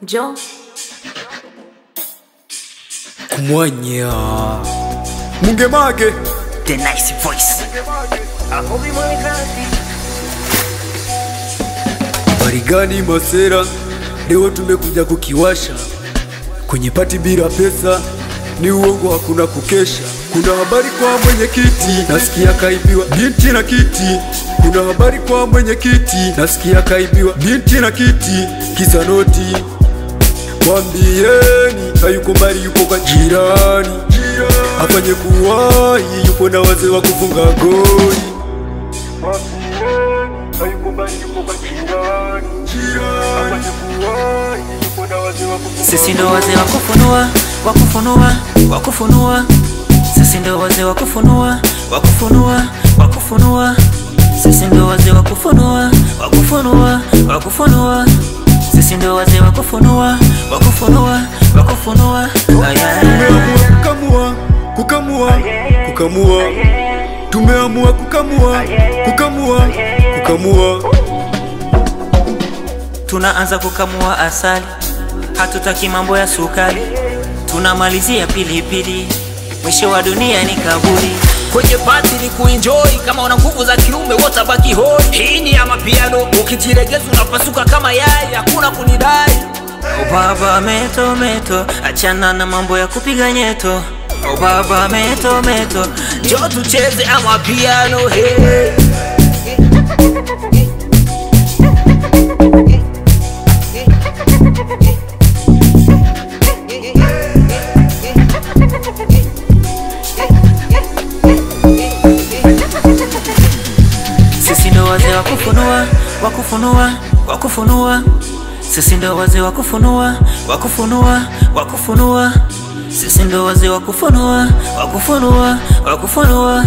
Joe Kumwanya Mungemage The nice voice. Barigani masera, leo tumekuja kukiwasha. Kwenye pati bila pesa, ni uongo hakuna kukesha. Kuna habari kwa mwenyekiti, nasikia kaibiwa binti na kiti. Kuna habari kwa mwenyekiti, nasikia kaibiwa binti na kiti. Kisa noti, mwambieni hayuko mbali, yupo kwa jirani. Afanye kuwahi, yupo na wazee wa kufunga goli. Sisi ndo wazee wa kufunua, wa kufunua, wa kufunua. Sisi ndo wazee wa kufunua, wa kufunua, wa kufunua. Sisi ndo wazee wa kufunua, wa kufunua, wa kufunua. Sisi ndo wazee wa kufunua, wa kufunua, wa kufunua. Tumeamua kukamua, kukamua. Tumeamua kukamua, kukamua, kukamua. Tunaanza kukamua asali, hatutaki mambo ya sukari. Tunamalizia pilipili, mwisho wa dunia ni kaburi. Kwenye party ni kuenjoy, kama una nguvu za kiume wote baki hoi. Hii ni ya mapiano, ukijiregeza unapasuka kama yai, hakuna kunidai. Oh baba meto meto, achana na mambo ya kupiga nyeto. Oh baba meto meto, njoo tucheze ama piano hey. Sisi ndo wazee wa kufunua, wa kufunua, wa kufunua. Sisi ndo wazee wa kufunua, wa kufunua, wa kufunua. Sisi ndo wazee wa kufunua, wa kufunua, wa kufunua.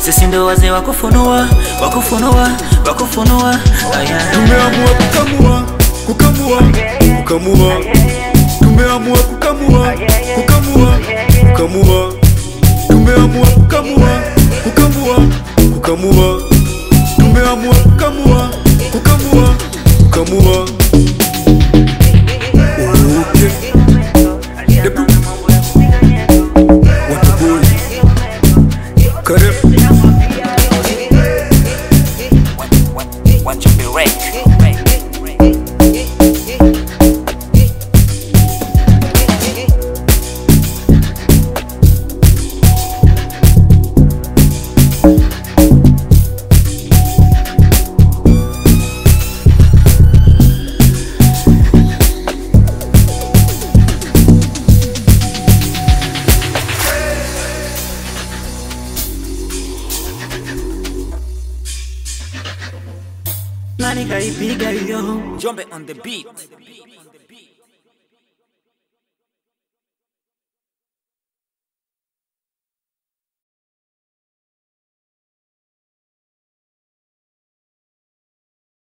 Sisi ndo wazee wa kufunua, wa kufunua, wa kufunua. Tumeamua kukamua, kukamua, kukamua. Tumeamua kukamua, kukamua, kukamua. Tumeamua kukamua, kukamua, kukamua. Tumeamua kukamua, kukamua, kukamua. Nani kaipiga hiyo? Jombe on the beat.